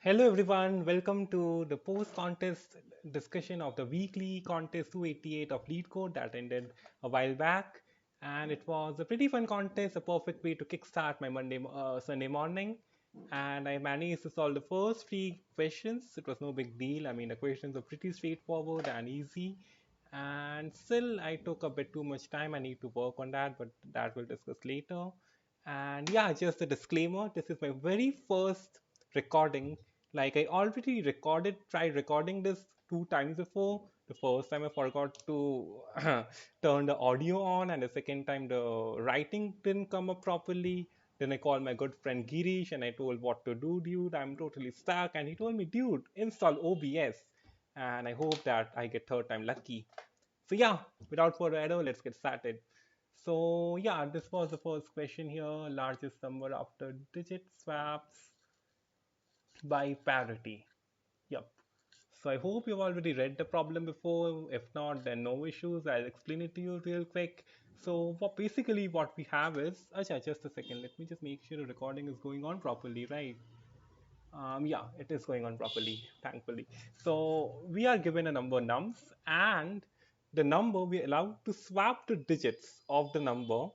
Hello everyone, welcome to the post-contest discussion of the weekly contest 288 of Leetcode that ended a while back. And it was a pretty fun contest, a perfect way to kickstart my Sunday morning. And I managed to solve the first three questions. It was no big deal. I mean, the questions were pretty straightforward and easy. And still, I took a bit too much time. I need to work on that, but that we'll discuss later. And yeah, just a disclaimer, this is my very first recording. Like I already tried recording this two times before. The first time I forgot to turn the audio on, and the second time the writing didn't come up properly. Then I called my good friend Girish and I told what to do, dude. I'm totally stuck. And he told me, dude, install OBS. And I hope that I get third time lucky. So yeah, without further ado, let's get started. So yeah, this was the first question here. Largest number after digit swaps by parity. Yep. So I hope you've already read the problem before. If not, then no issues. I'll explain it to you real quick. So basically what we have is, Acha, just a second. Let me just make sure the recording is going on properly, right? Yeah, it is going on properly, thankfully. So we are given a number nums, and the number we are allowed to swap the digits of the number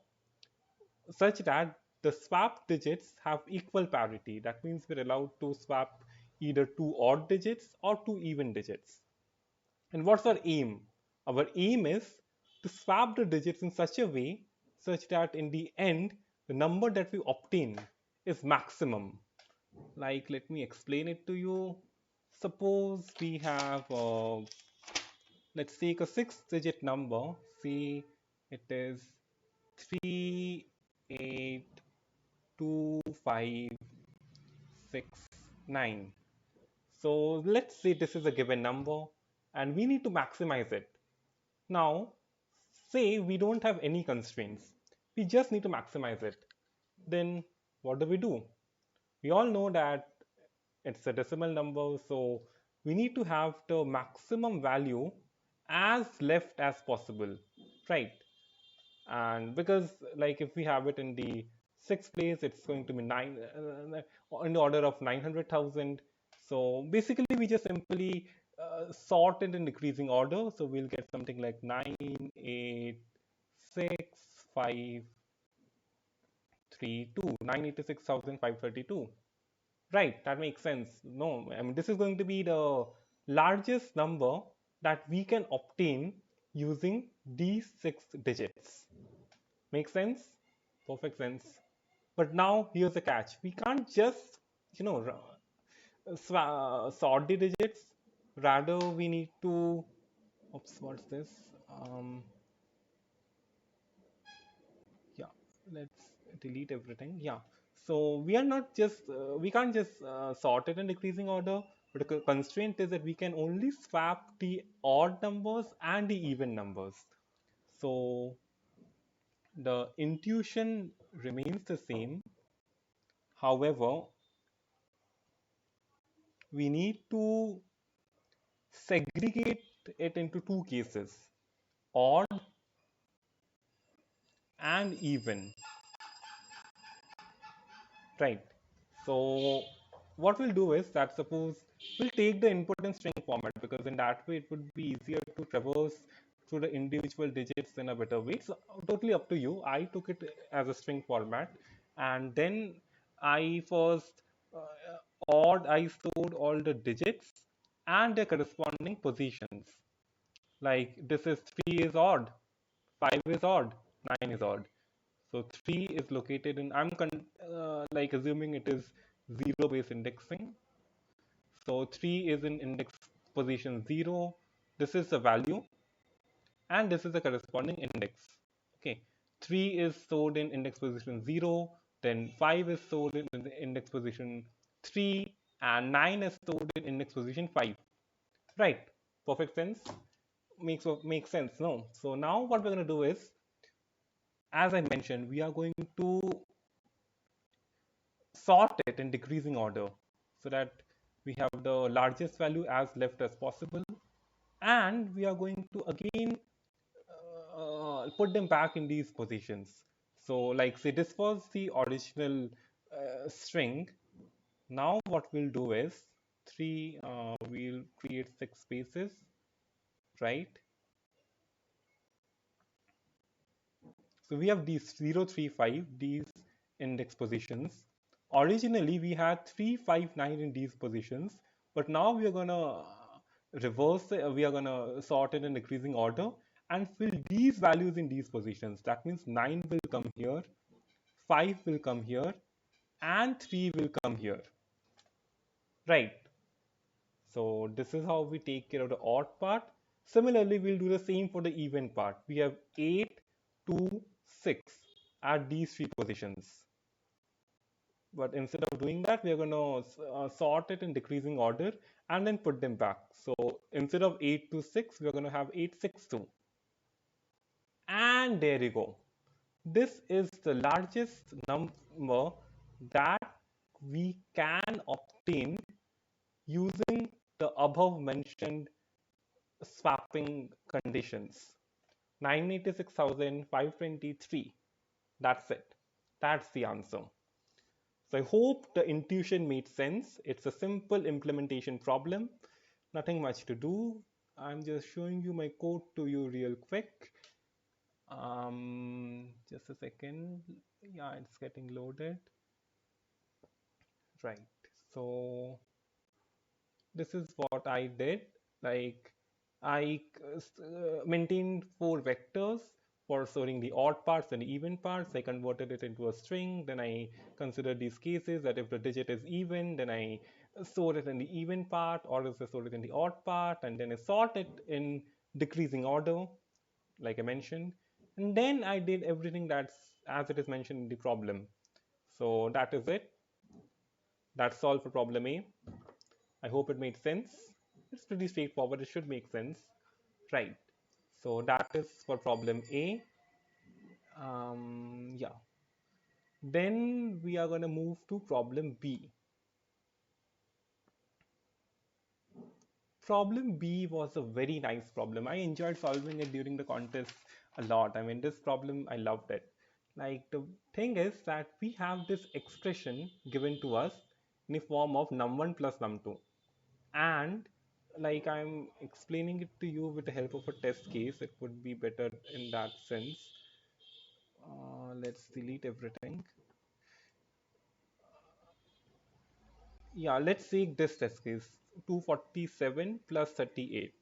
such that the swap digits have equal parity. That means we're allowed to swap either two odd digits or two even digits. And what's our aim? Our aim is to swap the digits in such a way such that in the end, the number that we obtain is maximum. Like, let me explain it to you. Suppose we have, let's take a six-digit number. Say it is 3825569. So let's say this is a given number and we need to maximize it. Now, say we don't have any constraints. We just need to maximize it. Then what do? We all know that it's a decimal number, so we need to have the maximum value as left as possible, right? And because like if we have it in the sixth place, it's going to be in the order of 900,000. So basically we just simply sort it in decreasing order, so we'll get something like 986,532. Right, that makes sense. No, I mean, this is going to be the largest number that we can obtain using these six digits. Make sense? Perfect sense. But now here's the catch. We can't just, you know, sort the digits. Rather, we need to, oops, what's this? Um, yeah, let's delete everything. Yeah. So we are not just, we can't just sort it in decreasing order. But the constraint is that we can only swap the odd numbers and the even numbers. So the intuition remains the same. However, we need to segregate it into two cases, odd and even, right? So what we'll do is that suppose we'll take the input in string format, because in that way it would be easier to traverse through the individual digits in a better way. So totally up to you. I took it as a string format, and then I first I stored all the digits and their corresponding positions. Like this is 3 is odd, 5 is odd, 9 is odd. So 3 is located in, like assuming it is 0 based indexing. So 3 is in index position 0. This is the value and this is the corresponding index. Okay, 3 is stored in index position 0, then 5 is stored in the index position 3, and 9 is stored in index position 5. Right, perfect sense. Makes sense, no? So now what we're going to do is, as I mentioned, we are going to sort it in decreasing order so that we have the largest value as left as possible, and we are going to again put them back in these positions. So like say this was the original string. Now what we'll do is 3, we'll create 6 spaces, right? So we have these 0, 3, 5, these index positions. Originally, we had 3, 5, 9 in these positions, but now we are gonna reverse it, we are gonna sort it in decreasing order and fill these values in these positions. That means 9 will come here, 5 will come here, and 3 will come here, right? So this is how we take care of the odd part. Similarly, we'll do the same for the even part. We have 8, 2, 6 at these 3 positions. But instead of doing that, we are going to sort it in decreasing order and then put them back. So instead of 8 to 6, we are going to have 8, 6, 2. And there you go. This is the largest number that we can obtain using the above mentioned swapping conditions. 986,523. That's it. That's the answer. So I hope the intuition made sense. It's a simple implementation problem, nothing much to do. I'm just showing you my code to you real quick. Just a second. Yeah, it's getting loaded. Right. So this is what I did. Like I maintained 4 vectors for storing the odd parts and the even parts. I converted it into a string. Then I considered these cases that if the digit is even, then I store it in the even part, or else I store it in the odd part, and then I sort it in decreasing order, like I mentioned. And then I did everything that's as it is mentioned in the problem. So that is it. That's all for problem A. I hope it made sense. It's pretty straightforward. It should make sense, right? So that is for problem A. Yeah. Then we are going to move to problem B. Problem B was a very nice problem. I enjoyed solving it during the contest a lot. I mean, this problem, I loved it. Like, the thing is that we have this expression given to us in the form of num1 plus num2. And like I'm explaining it to you with the help of a test case, it would be better in that sense. Let's delete everything. Yeah, let's take this test case, 247 plus 38.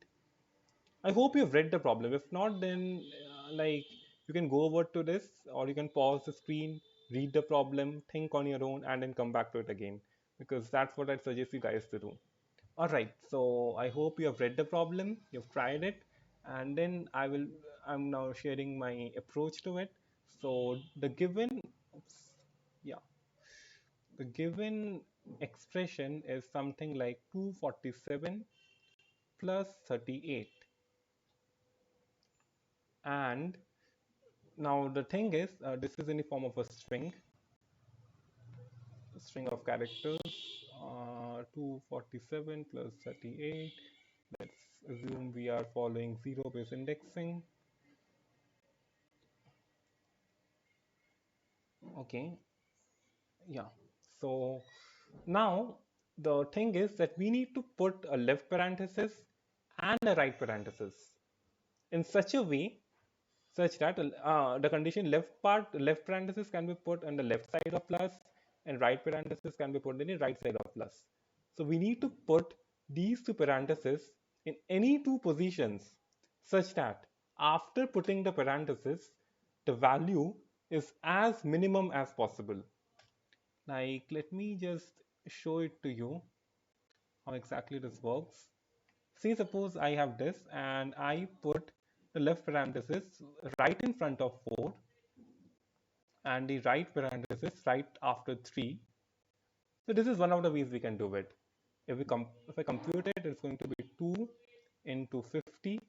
I hope you've read the problem. If not, then like you can go over to this, or you can pause the screen, read the problem, think on your own, and then come back to it again, because that's what I'd suggest you guys to do. All right, so I hope you have read the problem, you've tried it, and then I'm now sharing my approach to it. So the given, oops, yeah, the given expression is something like 247 plus 38. And now the thing is, this is in the form of a string of characters, 247 plus 38. Let's assume we are following zero-based indexing. Okay, yeah. So now the thing is that we need to put a left parenthesis and a right parenthesis in such a way such that the condition left parenthesis can be put on the left side of plus, and right parenthesis can be put in the right side of plus. So we need to put these two parentheses in any two positions such that after putting the parenthesis, the value is as minimum as possible. Like, let me just show it to you how exactly this works. Say suppose I have this and I put the left parenthesis right in front of 4 and the right parenthesis right after 3. So this is one of the ways we can do it. If I compute it, it's going to be 2 into 50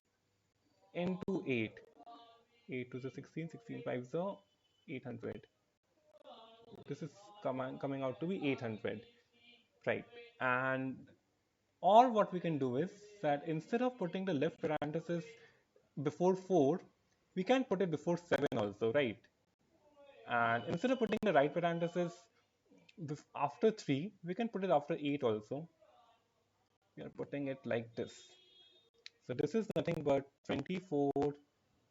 into 8. 8 to the 16, 16 5 so 800. This is coming out to be 800, right? And or what we can do is that instead of putting the left parenthesis before 4, we can put it before 7 also, right? And instead of putting the right parenthesis after 3, we can put it after 8 also. We are putting it like this. So this is nothing but 24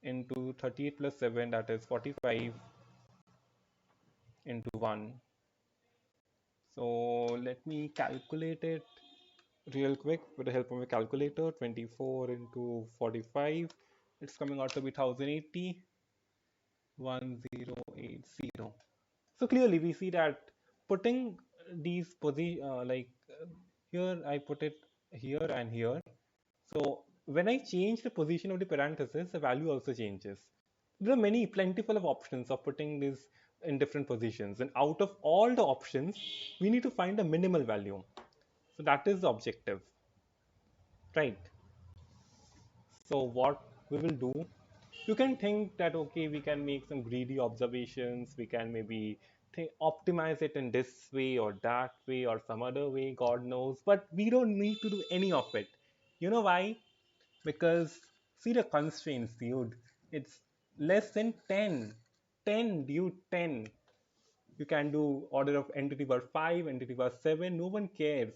into 38 plus 7, that is 45 into 1. So let me calculate it real quick with the help of a calculator. 24 into 45, it's coming out to be 1080. 1080. So clearly we see that putting these position here I put it here and here. So when I change the position of the parenthesis, the value also changes. There are many plentiful of options of putting this in different positions, and out of all the options we need to find a minimal value. So that is the objective, right? So what we will do, you can think that okay, we can make some greedy observations, we can maybe optimize it in this way or that way or some other way, God knows, but we don't need to do any of it. You know why? Because see the constraints, dude. It's less than 10. 10, dude, 10. You can do order of entity bar 5, entity bar 7, no one cares.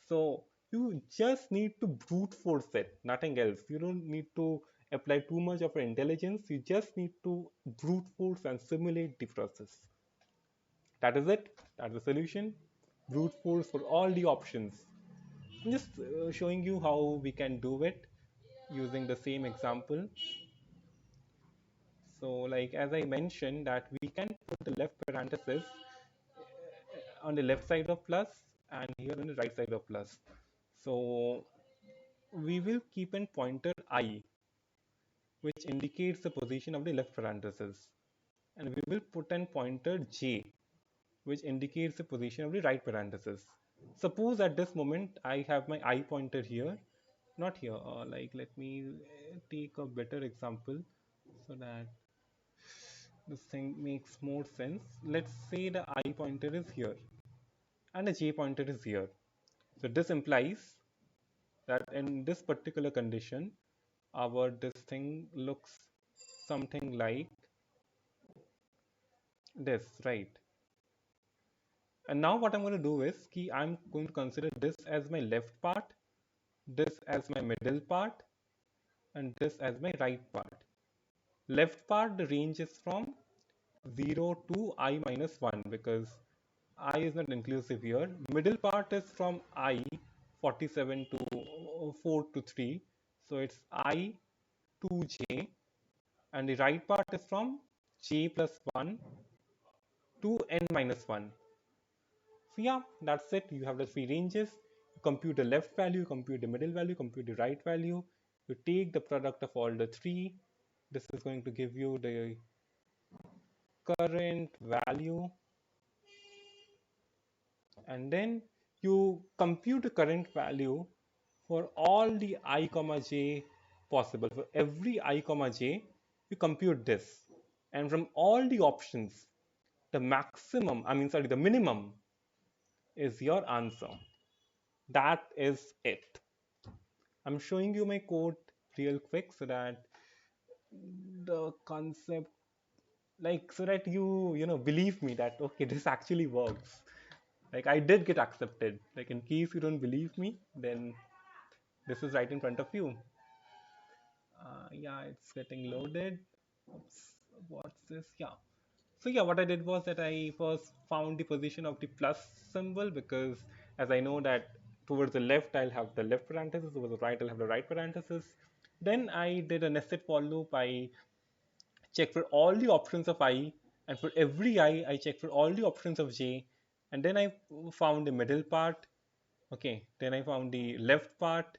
So you just need to brute force it, nothing else. You don't need to apply too much of intelligence, you just need to brute force and simulate the process. That is it, that's the solution. Brute force for all the options. I'm just showing you how we can do it using the same example. So like as I mentioned that we can put the left parenthesis on the left side of plus and here on the right side of plus. So we will keep an pointer I which indicates the position of the left parenthesis, and we will put an pointer j which indicates the position of the right parenthesis. Suppose at this moment I have my I pointer here, not here, like let me take a better example so that this thing makes more sense. Let's say the I pointer is here and the j pointer is here. So this implies that in this particular condition, our this thing looks something like this, right? And now what I'm going to do is I'm going to consider this as my left part, this as my middle part, and this as my right part. Left part, the range is from 0 to I minus 1 because I is not inclusive here. Middle part is from I 47 to 4 to 3. So it's I to j, and the right part is from j plus 1 to n minus 1. So yeah, that's it. You have the three ranges. You compute the left value, compute the middle value, compute the right value. You take the product of all the three. This is going to give you the current value, and then you compute the current value for all the I comma j possible. For every I comma j, you compute this, and from all the options, the maximum, the minimum is your answer. That is it. I'm showing you my code real quick so that the concept, like, so that you believe me that okay, this actually works. Like, I did get accepted. Like, in case you don't believe me, then this is right in front of you. Yeah, it's getting loaded. Oops, what's this? Yeah. So yeah, what I did was that I first found the position of the plus symbol, because as I know that towards the left I'll have the left parenthesis, towards the right I'll have the right parenthesis. Then I did a nested for loop. I checked for all the options of I, and for every I checked for all the options of j, and then I found the middle part. Okay, then I found the left part,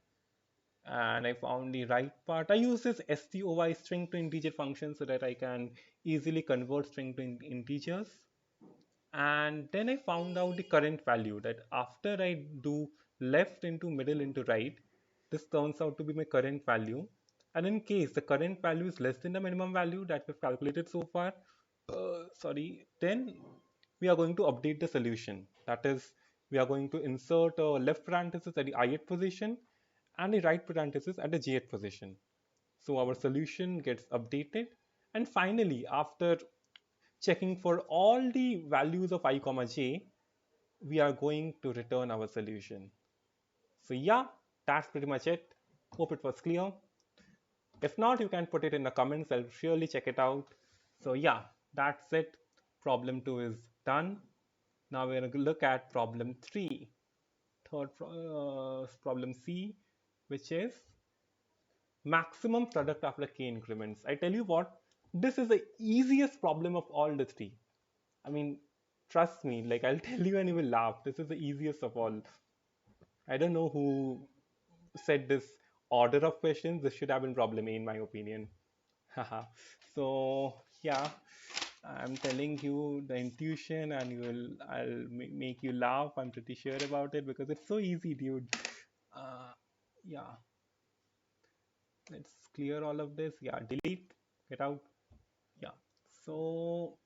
and I found the right part. I use this stoy string to integer function so that I can easily convert string to integers. And then I found out the current value, that after I do left into middle into right, this turns out to be my current value. And in case the current value is less than the minimum value that we've calculated so far, then we are going to update the solution. That is, we are going to insert a left parenthesis at the ith position and the right parenthesis at the jth position. So our solution gets updated. And finally, after checking for all the values of I comma j, we are going to return our solution. So yeah, That's pretty much it. Hope it was clear. If not, you can put it in the comments. I'll surely check it out. So yeah, that's it. Problem 2 is done. Now we're going to look at problem 3. Problem C, which is maximum product after k increments. I tell you what, this is the easiest problem of all the three. I mean, trust me, like I'll tell you and you will laugh. This is the easiest of all. I don't know who said this order of questions. This should have been problem A in my opinion. Haha. So yeah, I'm telling you the intuition, and I'll make you laugh. I'm pretty sure about it because it's so easy, dude. Uh, yeah, let's clear all of this. Yeah, delete, get out. Yeah. So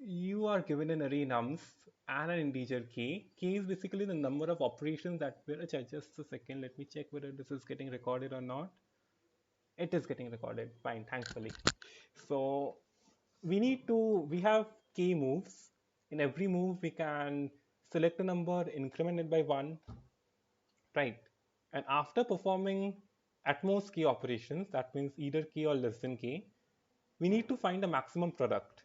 you are given an array nums and an integer k. K is basically the number of operations that will. Just a second. Let me check whether this is getting recorded or not. It is getting recorded. Fine, thankfully. So we have k moves. In every move, we can select a number, increment it by 1, right? And after performing at most k operations, that means either k or less than k, we need to find a maximum product.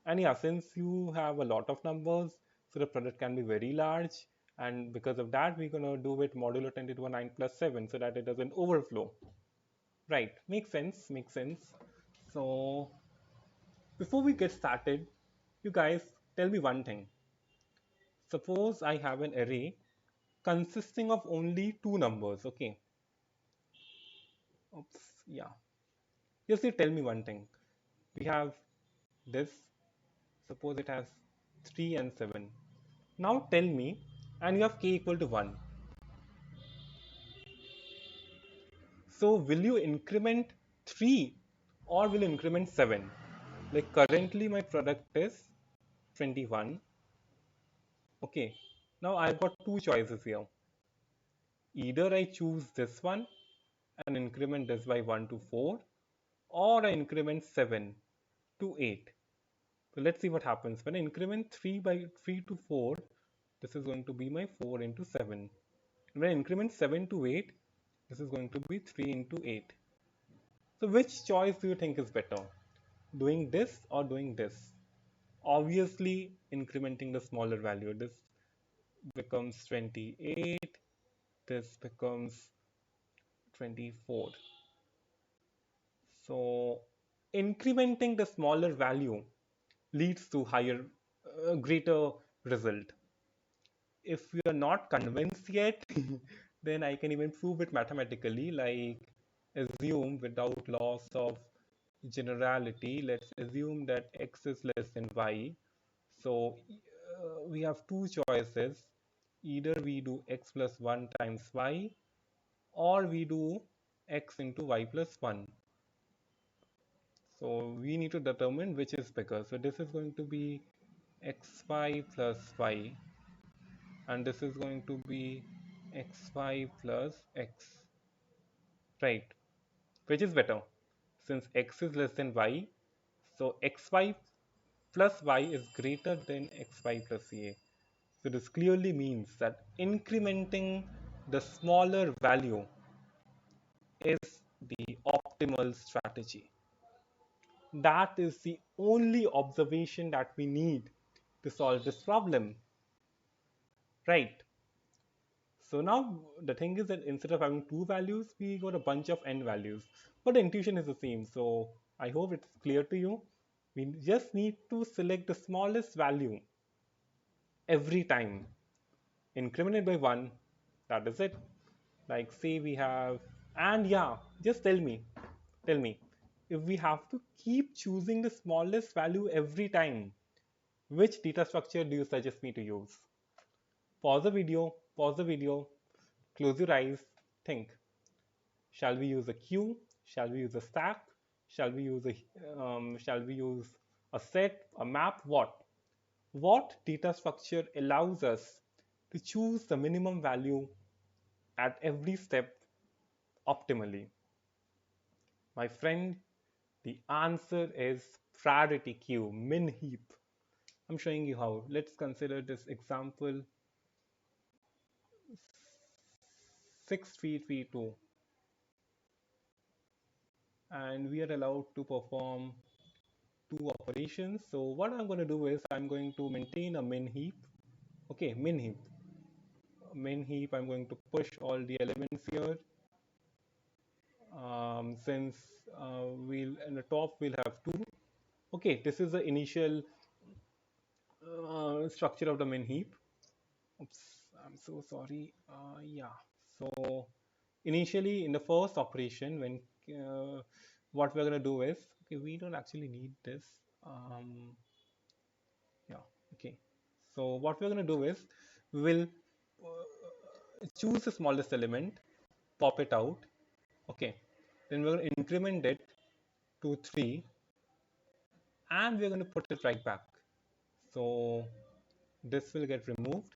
And yeah, since you have a lot of numbers, so the product can be very large. And because of that, we're going to do it modulo 10 to the power 9 plus 7 so that it doesn't overflow. Right, makes sense, makes sense. So before we get started, you guys tell me one thing. Suppose I have an array consisting of only two numbers, okay? Oops, yeah. Just you tell me one thing. We have this, suppose it has 3 and 7. Now tell me, and you have k equal to 1. So will you increment 3 or will you increment 7? Like currently my product is 21. Okay, now I've got two choices here. Either I choose this one and increment this by 1 to 4, or I increment 7 to 8. So let's see what happens. When I increment 3 by 3 to 4, this is going to be my 4 into 7. When I increment 7 to 8, this is going to be 3 into 8. So which choice do you think is better? Doing this or doing this? Obviously, incrementing the smaller value. This becomes 28, this becomes 24. So incrementing the smaller value leads to greater result. If you are not convinced yet, then I can even prove it mathematically. Like, assume without loss of generality, let's assume that x is less than y. So we have two choices. Either we do x plus 1 times y, or we do x into y plus 1. So we need to determine which is bigger. So this is going to be xy plus y, and this is going to be xy plus x, right? Which is better? Since x is less than y, so xy plus y is greater than xy plus a. So this clearly means that incrementing the smaller value is the optimal strategy. That is the only observation that we need to solve this problem, right? So now the thing is that instead of having two values, we got a bunch of n values, but the intuition is the same. So I hope it's clear to you. We just need to select the smallest value every time, increment it by 1. That is it. Like, say we have, and yeah, just tell me, if we have to keep choosing the smallest value every time, which data structure do you suggest me to use? Pause the video, close your eyes, think. Shall we use a queue? Shall we use a stack? Shall we use a set, a map? What data structure allows us to choose the minimum value at every step optimally? My friend, the answer is priority queue, min heap. I'm showing you how. Let's consider this example. 6332, and we are allowed to perform two operations. So what I'm going to do is I'm going to maintain a min heap. Okay, min heap, I'm going to push all the elements here. Since we'll in the top we'll have two. Okay, this is the initial structure of the min heap. Oops, I'm so sorry. Yeah. So initially in the first operation, when what we're gonna do is, okay, we don't actually need this. Yeah. Okay. So what we're gonna do is we will choose the smallest element, pop it out. Okay. Then we're gonna increment it to 3, and we're gonna put it right back. So this will get removed.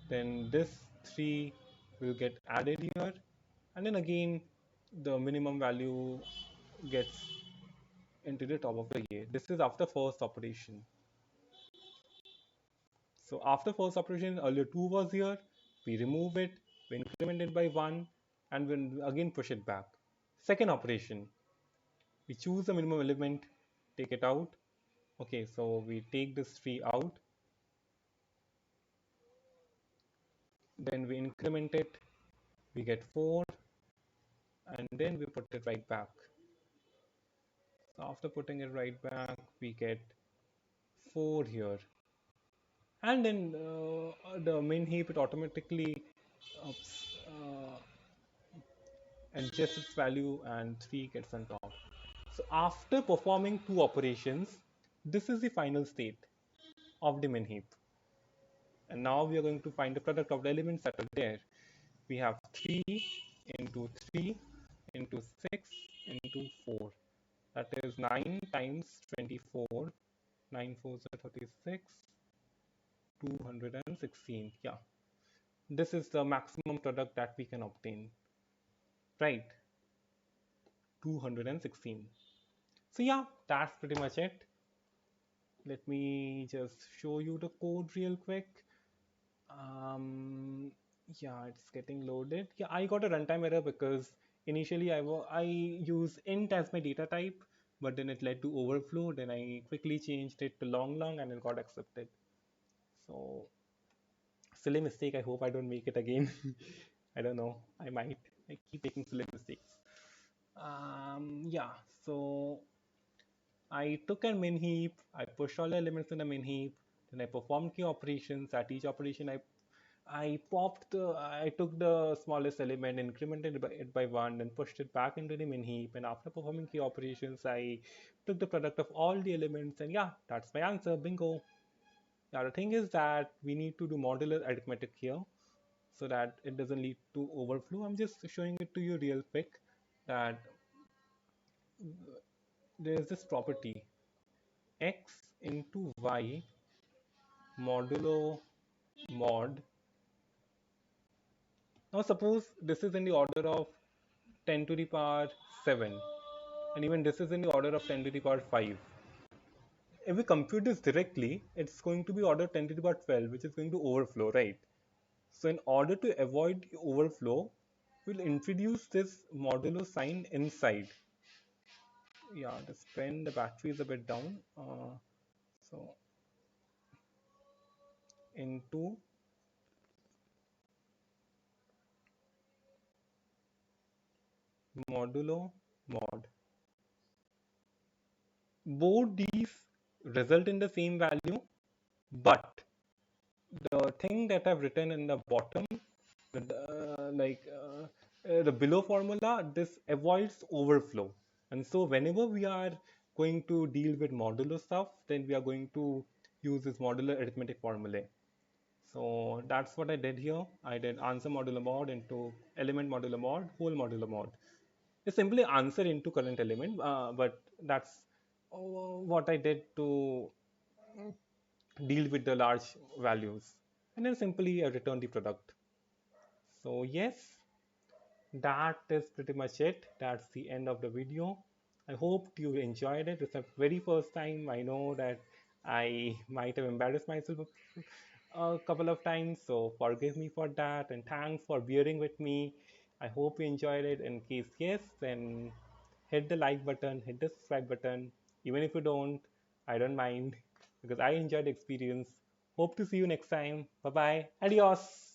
Then this 3 will get added here, and then again the minimum value gets into the top of the array. This is after first operation. So after first operation, earlier 2 was here, we remove it, we increment it by 1, and we again push it back. Second operation, we choose the minimum element, take it out. Okay, so we take this 3 out, then we increment it, we get 4, and then we put it right back. So after putting it right back, we get 4 here. And then the main heap, it automatically uh, adjusts its value and 3 gets on top. So after performing two operations, this is the final state of the main heap. And now we are going to find the product of the elements that are there. We have 3 into 3 into 6 into 4. That is 9 times 24. 9 4s are 36. 216. Yeah. This is the maximum product that we can obtain. Right. 216. So yeah, that's pretty much it. Let me just show you the code real quick. Yeah, it's getting loaded. Yeah, I got a runtime error because initially I use int as my data type, but then it led to overflow. Then I quickly changed it to long and it got accepted. So silly mistake. I hope I don't make it again. I don't know. I might. I keep making silly mistakes. Yeah. So I took a min heap, I pushed all the elements in the min heap, then I performed key operations. At each operation, I took the smallest element, incremented it by 1, then pushed it back into the min heap. And after performing key operations, I took the product of all the elements, and yeah, that's my answer. Bingo. Now the thing is that we need to do modular arithmetic here so that it doesn't lead to overflow. I'm just showing it to you real quick that there is this property x into y modulo mod. Now suppose this is in the order of 10 to the power 7, and even this is in the order of 10 to the power 5. If we compute this directly, it's going to be order 10 to the power 12, which is going to overflow, right? So in order to avoid the overflow, we'll introduce this modulo sign inside. Yeah, the battery is a bit down. So into modulo mod. Both these result in the same value, but the thing that I've written in the bottom, the below formula, this avoids overflow. And so whenever we are going to deal with modulo stuff, then we are going to use this modular arithmetic formulae. So that's what I did here. I did answer modulo mod into element modulo mod, whole modulo mod. It's simply answer into current element, but that's what I did to deal with the large values, and then simply return the product. So yes, that is pretty much it. That's the end of the video. I hope you enjoyed it. It's the very first time. I know that I might have embarrassed myself a couple of times, so forgive me for that, and thanks for bearing with me. I hope you enjoyed it. In case yes, then hit the like button, hit the subscribe button. Even if you don't, I don't mind because I enjoyed the experience. Hope to see you next time. Bye bye. Adios.